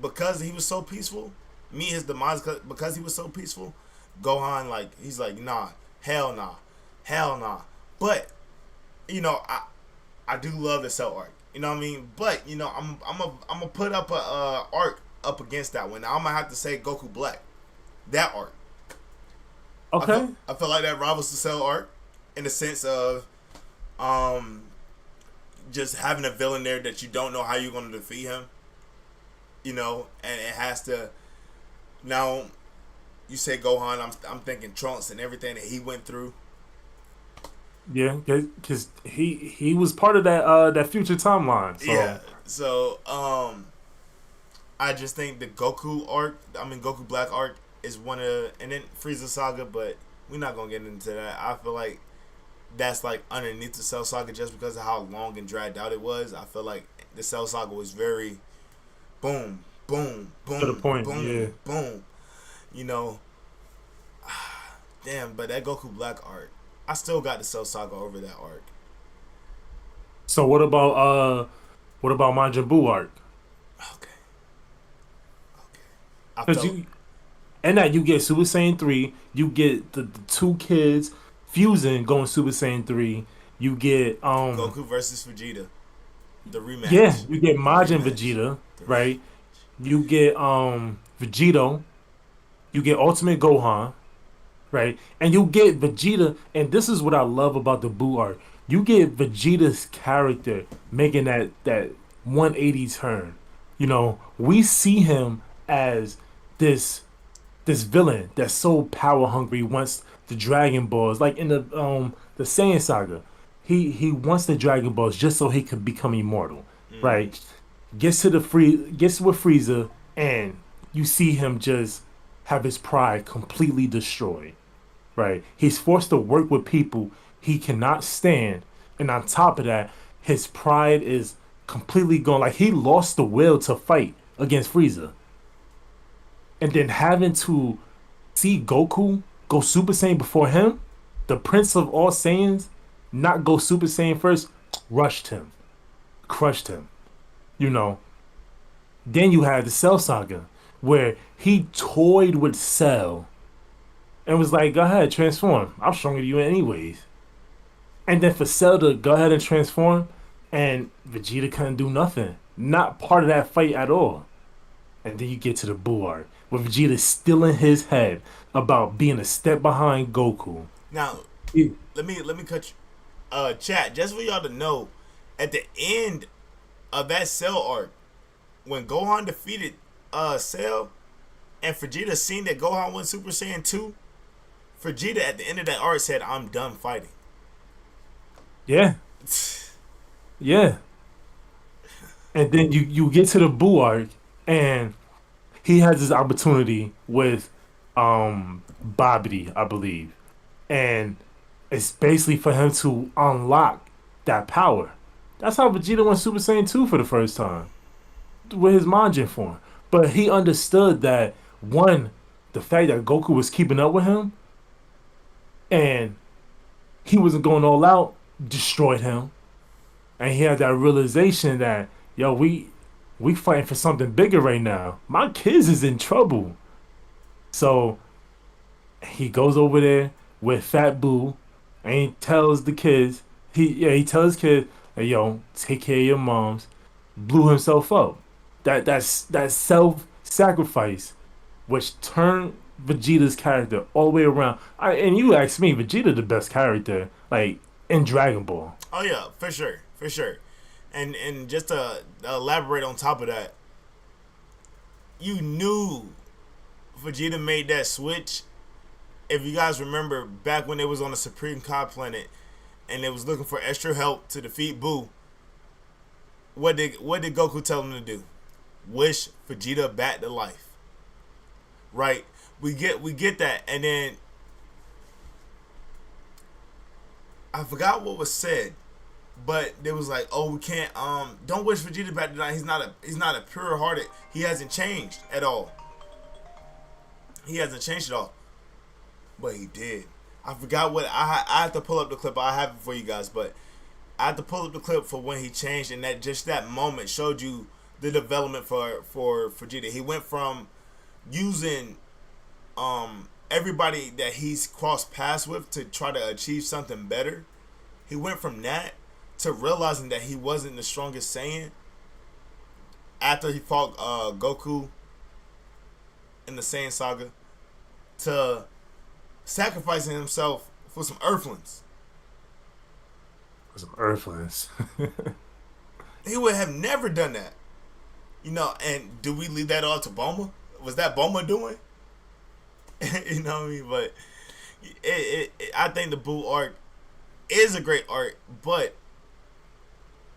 because he was so peaceful. His demise because he was so peaceful. Gohan, like, he's like, nah, hell nah, hell nah. But I do love the Cell arc. You know what I mean? But I'm gonna put up a arc up against that one. Now, I'm gonna have to say Goku Black. That arc. Okay. I feel like that rivals the Cell arc in the sense of just having a villain there that you don't know how you're gonna defeat him. And it has to. Now, you say Gohan, I'm thinking Trunks and everything that he went through. Yeah, because he was part of that future timeline. So. Yeah. So I just think the Goku Black arc is one of, and then Frieza saga, but we're not gonna get into that. I feel like that's like underneath the Cell saga just because of how long and dragged out it was. I feel like the Cell saga was very boom, boom, boom, to the point, boom, yeah. boom. Damn, but that Goku Black arc, I still got the Cell saga over that arc. So what about Majin Buu arc? Okay. Because you get Super Saiyan 3, you get the two kids fusing going Super Saiyan 3, you get Goku versus Vegeta, the rematch. Yeah, you get Majin Vegeta, right? You get Vegito, you get Ultimate Gohan, right? And you get Vegeta, and this is what I love about the Buu arc. You get Vegeta's character making that 180 turn. We see him as this villain that's so power hungry, wants the Dragon Balls, like in the Saiyan saga. He wants the Dragon Balls just so he could become immortal, right? Gets with Frieza, and you see him just have his pride completely destroyed, right? He's forced to work with people he cannot stand, and on top of that, his pride is completely gone. Like, he lost the will to fight against Frieza. And then having to see Goku go Super Saiyan before him, the Prince of all Saiyans, not go Super Saiyan first, crushed him. Then you had the Cell Saga, where he toyed with Cell and was like, go ahead, transform. I'm stronger than you anyways. And then for Cell to go ahead and transform, and Vegeta couldn't do nothing. Not part of that fight at all. And then you get to the Buu arc, where Vegeta's still in his head about being a step behind Goku. Now, let me cut you. Chat, just for y'all to know, at the end of that Cell arc, when Gohan defeated Cell, and Vegeta seen that Gohan went Super Saiyan 2, Vegeta at the end of that arc said, I'm done fighting. Yeah. Yeah. And then you get to the Buu arc, and he has this opportunity with Babidi, I believe. And it's basically for him to unlock that power. That's how Vegeta went Super Saiyan 2 for the first time, with his Majin form. But he understood that, one, the fact that Goku was keeping up with him, and he wasn't going all out, destroyed him. And he had that realization that, yo, we fighting for something bigger right now. My kids is in trouble. So he goes over there with Fat Boo, and he tells the kids, he tells kids, hey, yo, take care of your moms. Blew himself up. That's self-sacrifice, which turned Vegeta's character all the way around. And you asked me, Vegeta the best character, like, in Dragon Ball. Oh yeah, for sure. And just to elaborate on top of that, you knew Vegeta made that switch. If you guys remember back when they was on the Supreme Kai planet and they was looking for extra help to defeat Buu, what did Goku tell him to do? Wish Vegeta back to life. Right? We get that, and then I forgot what was said, but they was like, oh, we can't don't wish Vegeta back to life. He's not a pure hearted. He hasn't changed at all. But he did. I forgot what I have to pull up the clip. I have it for you guys, but I had to pull up the clip for when he changed, and that moment showed you the development for Vegeta. He went from using everybody that he's crossed paths with to try to achieve something better. He went from that to realizing that he wasn't the strongest Saiyan after he fought Goku in the Saiyan saga, to sacrificing himself for some Earthlings. Some Earthlings. He would have never done that. You know, and do we leave that all to Bulma? Was that Bulma doing? You know what I mean? But I think the Buu arc is a great arc, but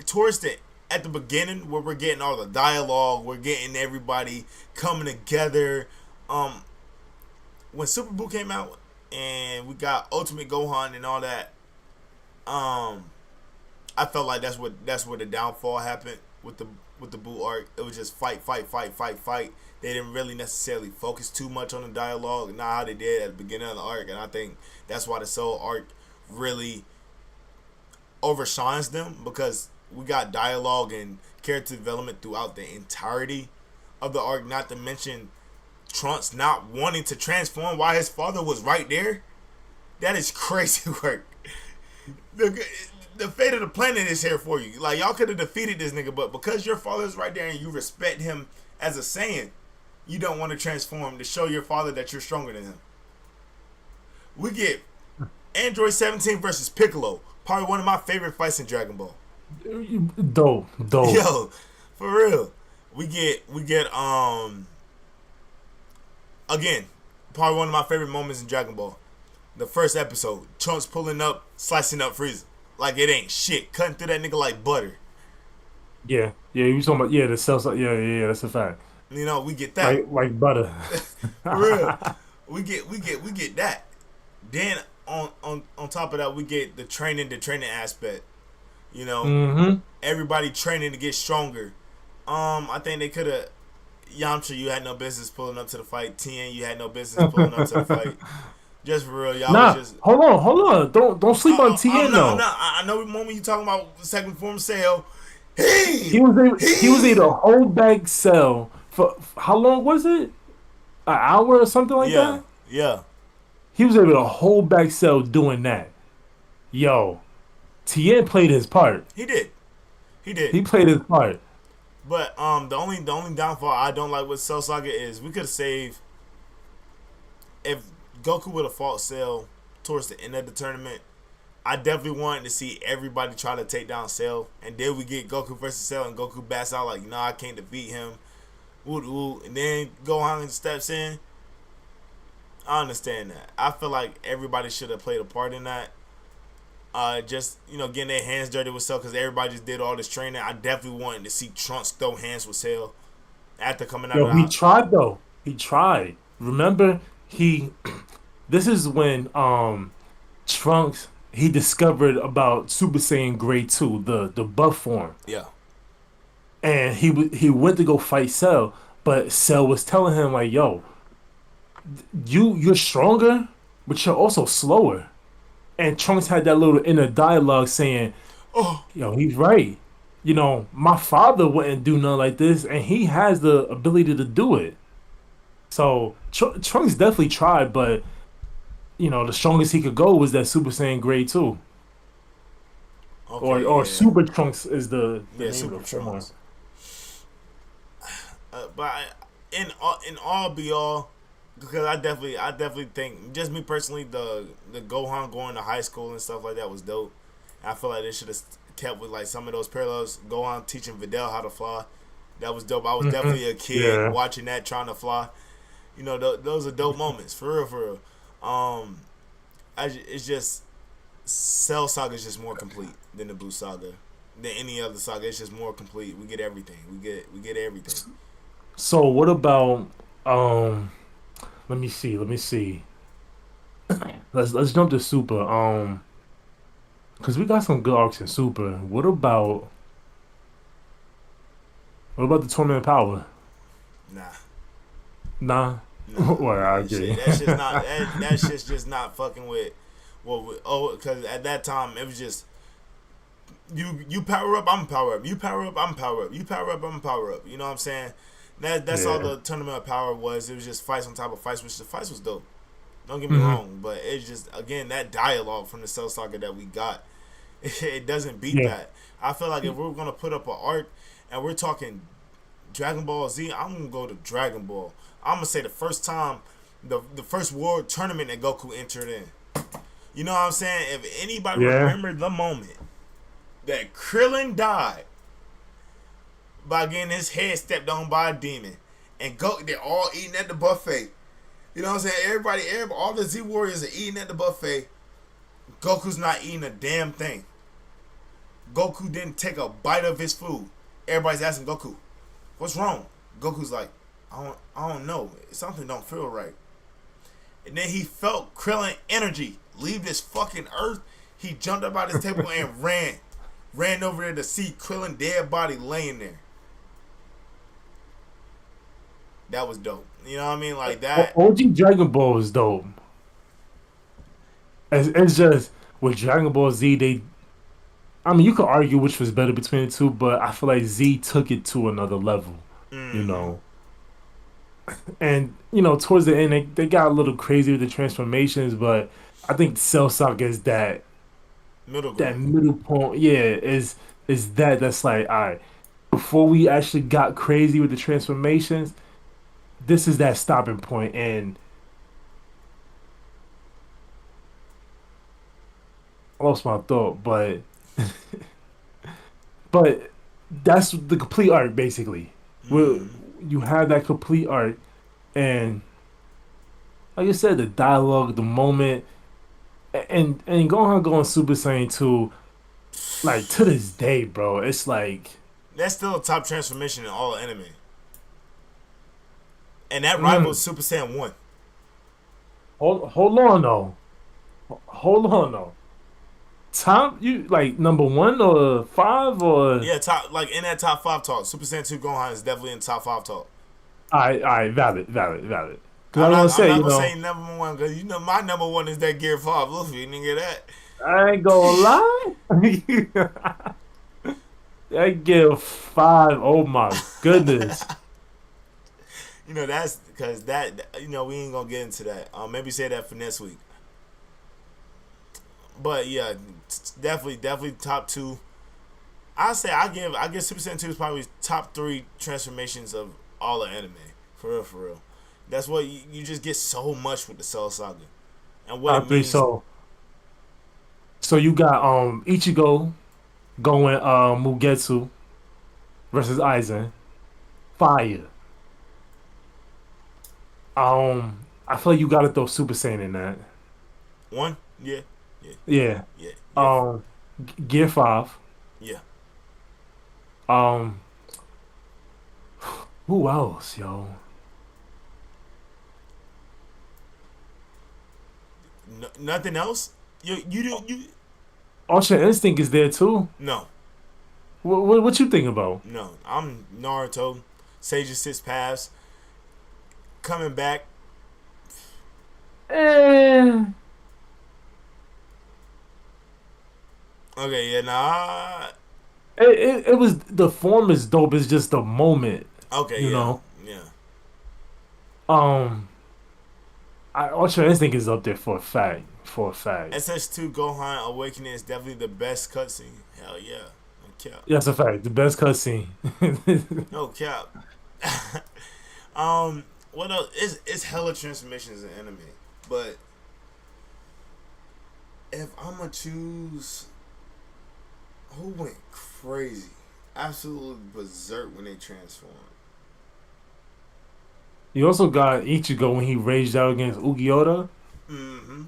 towards at the beginning where we're getting all the dialogue, we're getting everybody coming together. When Super Buu came out and we got Ultimate Gohan and all that, I felt like that's where the downfall happened with the Buu arc. It was just fight. They didn't really necessarily focus too much on the dialogue, not how they did at the beginning of the arc, and I think that's why the Soul arc really overshines them, because we got dialogue and character development throughout the entirety of the arc, not to mention Trunks not wanting to transform while his father was right there. That is crazy work. The fate of the planet is here for you. Like, y'all could have defeated this nigga, but because your father's right there and you respect him as a Saiyan, you don't want to transform to show your father that you're stronger than him. We get Android 17 versus Piccolo. Probably one of my favorite fights in Dragon Ball. Dope. Yo, for real. We get again, probably one of my favorite moments in Dragon Ball. The first episode, Trunks pulling up, slicing up Frieza like it ain't shit, cutting through that nigga like butter. Yeah, you talking about the cells? Yeah, that's a fact. You know, we get that like butter. For real. We get that. Then on top of that, we get the training aspect. You know, everybody training to get stronger. I think they could have. Yamcha, you had no business pulling up to the fight. Tien, you had no business pulling up to the fight. Just for real, y'all. Nah, was just hold on. Don't sleep on Tien though. No, I know the moment you talking about the second form Cell. He was able to hold back Cell for how long was it? An hour or something like that? Yeah. He was able to hold back Cell doing that. Yo, Tien played his part. He did. He played his part. But the only downfall I don't like with Cell Saga is we could have saved, if Goku would have fought Cell towards the end of the tournament. I definitely wanted to see everybody try to take down Cell, and then we get Goku versus Cell, and Goku bats out like, "Nah, I can't defeat him." And then Gohan steps in. I understand that. I feel like everybody should have played a part in that. Just, getting their hands dirty with Cell, because everybody just did all this training. I definitely wanted to see Trunks throw hands with Cell after coming out of the house. He tried though. He tried. Remember, this is when Trunks, he discovered about Super Saiyan Grade 2, the buff form. Yeah. And he went to go fight Cell, but Cell was telling him like, "Yo, you're stronger, but you're also slower." And Trunks had that little inner dialogue saying, "Oh, yo, he's right. My father wouldn't do nothing like this, and he has the ability to do it." So Trunks definitely tried, but the strongest he could go was that Super Saiyan Grade 2. Okay, or Super Trunks is the name Super of the form. But in all be all, because I definitely think, just me personally, the Gohan going to high school and stuff like that was dope. I feel like they should have kept with like some of those parallels. Gohan teaching Videl how to fly, that was dope. I was definitely a kid watching that, trying to fly. Those are dope moments, for real. It's just Cell Saga is just more complete than the Blue Saga, than any other saga. It's just more complete. We get everything. We get everything. So what about let me see. Let's jump to Super. Cause we got some good arcs in Super. What about the Tournament of Power? Nah. Well, I agree. That shit's just not fucking with because at that time it was just You power up, I'm power up. You power up, I'm power up. You power up, I'm power up. You know what I'm saying? That's all Yeah. the tournament of power was. It was just fights on top of fights, which the fights was dope. Don't get me Hmm. wrong, but it's just again that dialogue from the Cell Saga that we got, it doesn't beat Yeah. that. I feel like if we're gonna put up an art and we're talking Dragon Ball Z, I'm gonna go to Dragon Ball. I'm gonna say the first time, the first world tournament that Goku entered in. You know what I'm saying? If anybody Yeah. remember the moment that Krillin died by getting his head stepped on by a demon, and they're all eating at the buffet. You know what I'm saying? Everybody, all the Z Warriors are eating at the buffet. Goku's not eating a damn thing. Goku didn't take a bite of his food. Everybody's asking Goku, "What's wrong?" Goku's like, I don't know. Something don't feel right." And then he felt Krillin energy leave this fucking earth. He jumped up out his table and ran over there to see Krillin dead body laying there. That was dope. You know what I mean? Like that. OG Dragon Ball is dope. It's just with Dragon Ball Z, they. I mean, you could argue which was better between the two, but I feel like Z took it to another level. You Mm-hmm. know, and towards the end, they got a little crazy with the transformations, but I think Cell Saga is Middle that ground. middle point. Yeah, is that's like, all right. Before we actually got crazy with the transformations, this is that stopping point, and I lost my thought, but that's the complete arc basically. Well, Mm-hmm. you have that complete arc, and like I said, the dialogue, the moment, and Gohan going Super Saiyan 2, like to this day, bro, it's like, That's still a top transformation in all anime, and that rivals mm, Super Saiyan 1. hold on though, hold on though. Top, you like number one or five or Yeah, top like in that top five talk, Super Saiyan 2 Gohan is definitely in top five talk. all right, valid. Because I want to I'm say, not gonna say number one because you know my number one is that Gear 5 Luffy. Nigga, that I ain't gonna lie. I give five. Oh my goodness. that's because that we ain't gonna get into that. Maybe say that for next week. But yeah, definitely top two. I give Super Saiyan 2 is probably top three transformations of all the anime. For real, for real. That's what you just get so much with the Cell Saga and what it Top three. means. So you got Ichigo going Mugetsu versus Aizen. Fire. I feel like you gotta throw Super Saiyan in that. One, yeah, yeah, Yeah. yeah, yeah, Um Gear 5. yeah. Um who else, yo? Nothing else. You do you Ultra Instinct is there too. no What you think about? no. I'm Naruto, Sage of Six Paths coming back. Eh. Okay, yeah, nah. It was the form is dope. It's just the moment, Okay, you yeah, know. yeah. Um, Ultra Instinct is up there for a fact. For a fact, SS2 Gohan Awakening is definitely the best cutscene. Hell yeah, no cap, yeah, that's a fact. The best cutscene. no cap. What else? It's hella transformations in anime, but if I'ma choose, who went crazy, absolutely berserk when they transformed? You also got Ichigo when he raged out against Ugiota, Mm-hmm.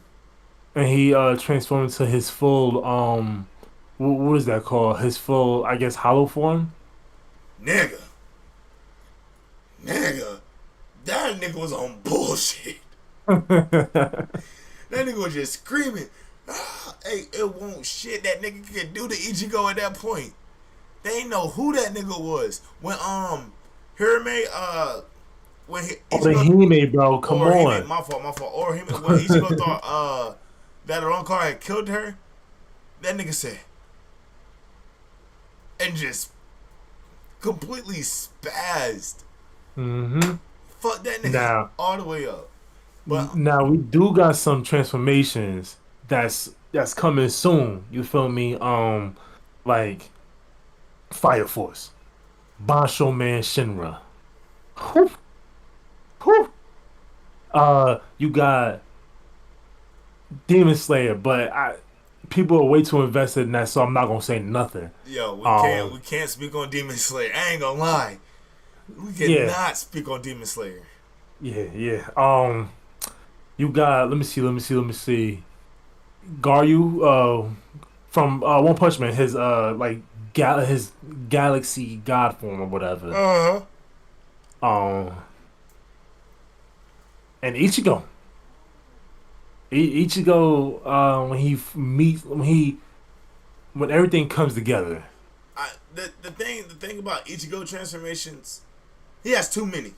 and he transformed into his full what is that called? His full, I guess, hollow form. Nigga, nigga, that nigga was on bullshit. That nigga was just screaming. "Ah, hey, it won't shit that nigga could do to Ichigo at that point. They ain't know who that nigga was. When Hirame when Oh, the Ichigo Hime, bro. Come or Hime, on. my fault. Or Hime when Ichigo thought that Oronkar had killed her, that nigga said, and just completely spazzed. Mm-hmm. Fuck that nigga Now, all the way up. But now we do got some transformations that's coming soon. You feel me? Like Fire Force, Basho Man Shinra. Whew, whew. You got Demon Slayer, but people are way too invested in that, so I'm not gonna say nothing. yo, we Um, can't speak on Demon Slayer. I ain't gonna lie. We yeah, cannot speak on Demon Slayer. yeah. You got let me see. Garyu, from One Punch Man, his like his galaxy god form or whatever. Uh-huh. Um, and Ichigo. Ichigo, when he meets when everything comes together. The thing about Ichigo transformations, he has too many.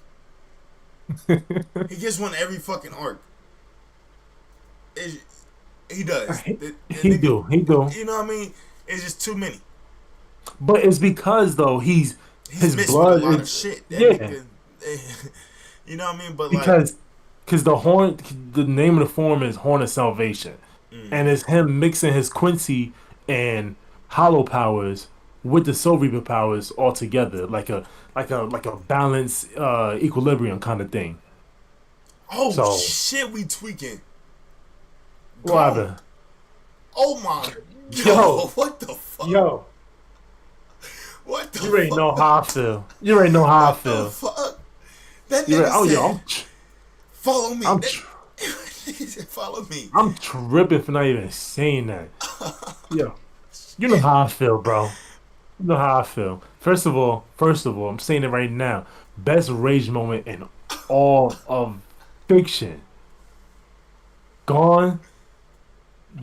He gets one every fucking arc. It, he does. The He nigga, do, he do. you know what I mean? It's just too many. But it's because though He's his mixed with a blood lot of is shit. That yeah. nigga, you know what I mean? But like, Because the name of the form is Horn of Salvation, and it's him mixing his Quincy and Hollow powers with the Soul Reaper powers all together, like a balanced equilibrium kind of thing. oh So shit, we tweaking. what Gone. happened? Oh my, Yo, what the fuck? yo, What the you already fuck? know how I feel. You already know how I What the feel. fuck? That You nigga already, oh said, yo, "Follow me." I'm That, tr- he said, "Follow me." I'm tripping for not even saying that. Yo, you know how I feel, bro. You know how I feel. First of all, I'm saying it right now. Best rage moment in all of fiction. Gone,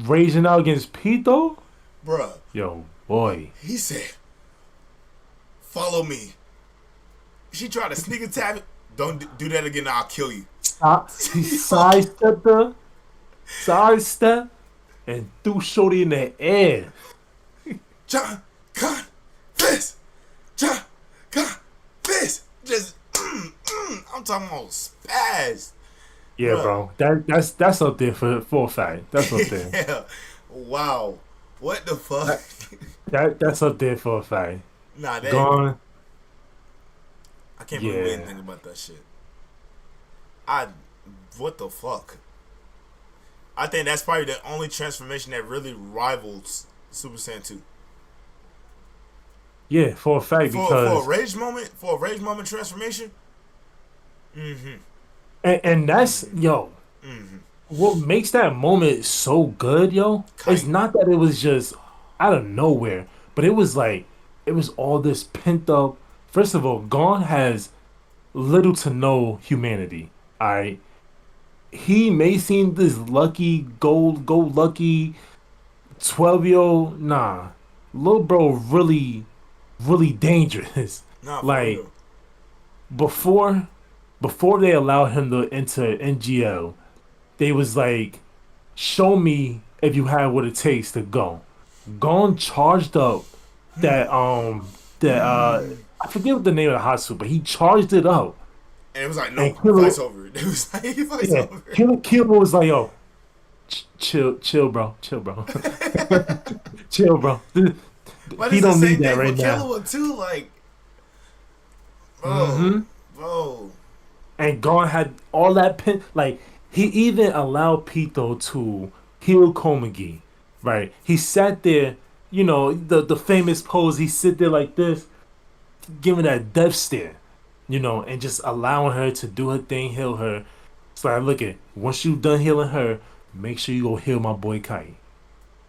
raging out against Pito. Bruh, Yo, boy. he said, "Follow me." She tried to sneak attack me. Don't do that again. I'll kill you. He sidestepped her, sidestep, and threw Shorty in the air. John, Con, fist. John, Con, fist. Just, I'm talking about spaz. Yeah, Bruh. bro. That's up there for a fact. That's up there. Yeah. Wow. What the fuck? That, that's up there for a fact. Nah, that Gone. I can't believe we didn't Yeah. think about that shit. I what the fuck? I think that's probably the only transformation that really rivals Super Saiyan 2. Yeah, for a fact For because a rage moment transformation. and that's yo. What makes that moment so good, yo, it's Kite. not that it was just out of nowhere, but it was like it was all this pent up. First of all, Gon has little to no humanity. All right, he may seem this lucky go lucky 12-year old. Nah, little bro, really dangerous. Nah, for Like real. before before they allowed him to enter NGL, they was like, show me if you have what it takes to go. Gon charged up that I forget what the name of the hot suit, but he charged it up. And it was like, And no, fights over. It was like, fights yeah, over. Killer was like, yo, chill, bro, chill, bro. But He it's the don't need same that thing right for now. Killua too. Like, hmm bro. And Gon had all that pin. Like he even allowed Pito to heal Komagi. Right? He sat there. You know the famous pose. He sit there like this, giving that death stare. You know, and just allowing her to do her thing, heal her. So I look at once you done healing her, make sure you go heal my boy Kai.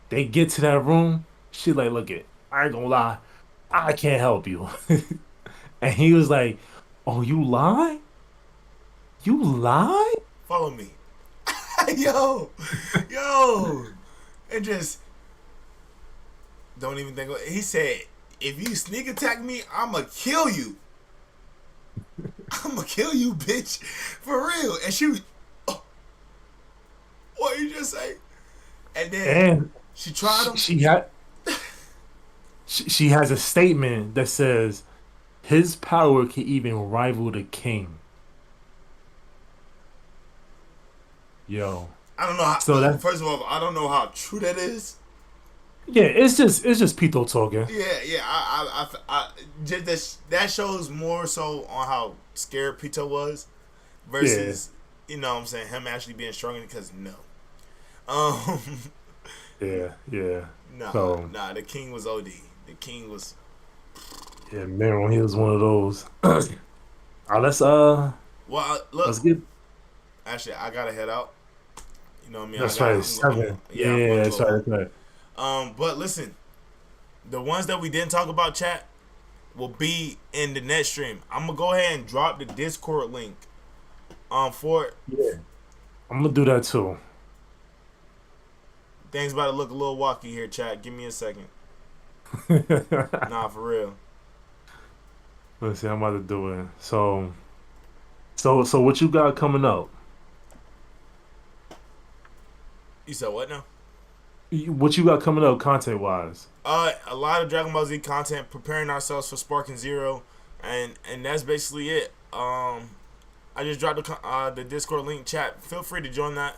They get to that room. She like, look it. I ain't gonna lie, I can't help you. And he was like, oh, you lie? You lie? Follow me. yo. Yo. And just don't even think of it. He said, if you sneak attack me, I'ma kill you. I'ma kill you, bitch. For real. And she was, oh, what you just say? And then And she tried him. she she has a statement that says his power can even rival the king. Yo. I don't know how, So that first of all, I don't know how true that is. yeah, it's just Pito talking. Yeah, yeah. Just that shows more so on how scared Pito was Yeah, versus, you know what I'm saying, him actually being stronger because no. Um, yeah. nah, So nah, the king was OD. The king was, yeah, man, he was one of those. Let's well, let's look, get actually, I gotta head out. You know what I mean? that's right, seven. Yeah, I'm gonna Yeah, that's right, go. that's right. But listen, the ones that we didn't talk about, chat, will be in the next stream. I'm gonna go ahead and drop the Discord link for it. Yeah, I'm gonna do that too. Things about to look a little wacky here, chat. Give me a second. Nah, for real. Let's see, I'm about to do it. So what you got coming up? You said what now? What you got coming up content wise? A lot of Dragon Ball Z content, preparing ourselves for Sparking Zero, and that's basically it. I just dropped the Discord link, chat. Feel free to join that.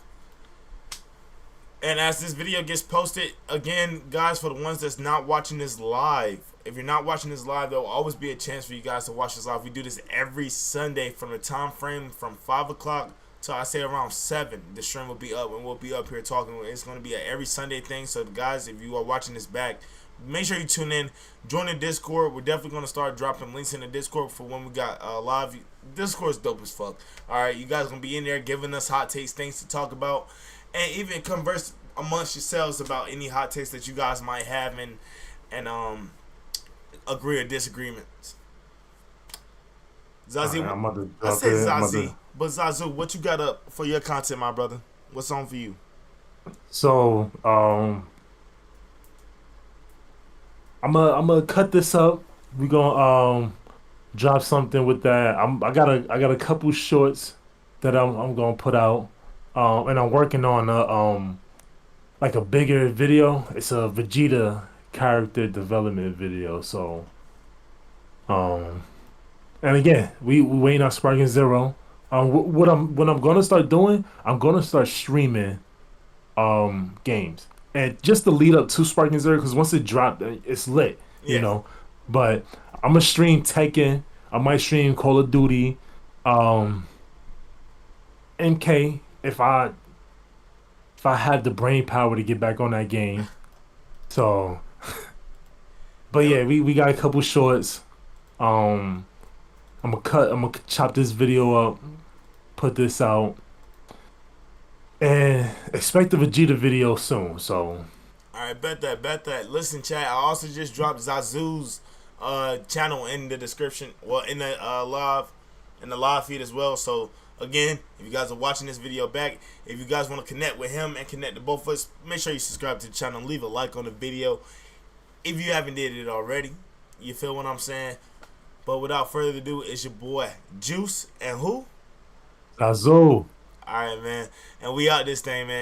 And as this video gets posted, again, guys, for the ones that's not watching this live, if you're not watching this live, there will always be a chance for you guys to watch this live. We do this every Sunday from the time frame from 5 o'clock to I say around 7. The stream will be up, and we'll be up here talking. It's going to be an every Sunday thing. So, guys, if you are watching this back, make sure you tune in. Join the Discord. We're definitely going to start dropping links in the Discord for when we got live. Discord's dope as fuck. All right, you guys going to be in there giving us hot takes, things to talk about, and even converse amongst yourselves about any hot takes that you guys might have and agree or disagreements. Zazie, Right, I'm about to I drop said it. Zazie, but Zazu, what you got up for your content, my brother? What's on for you? So I'm gonna cut this up. We gonna drop something with that. I got a couple shorts that I'm gonna put out. And I'm working on a like a bigger video. It's a Vegeta character development video. So um and again, we waiting on Sparking Zero. What I'm gonna start doing, I'm gonna start streaming games. And just to lead up to Sparking Zero, because once it dropped, it's lit, you Yeah, know. But I'm gonna stream Tekken. I might stream Call of Duty, um, MK if I had the brain power to get back on that game. So, but and yeah, we got a couple shorts. Um, I'm gonna chop this video up, put this out, and expect the Vegeta video soon. So, all right, bet that, bet that. Listen, chat. I also just dropped Zazu's channel in the description, well, in the live feed as well. So again, if you guys are watching this video back, if you guys want to connect with him and connect to both of us, make sure you subscribe to the channel and leave a like on the video if you haven't did it already. You feel what I'm saying? But without further ado, it's your boy Juice and who? Kazu. All right, man, and we out this thing, man.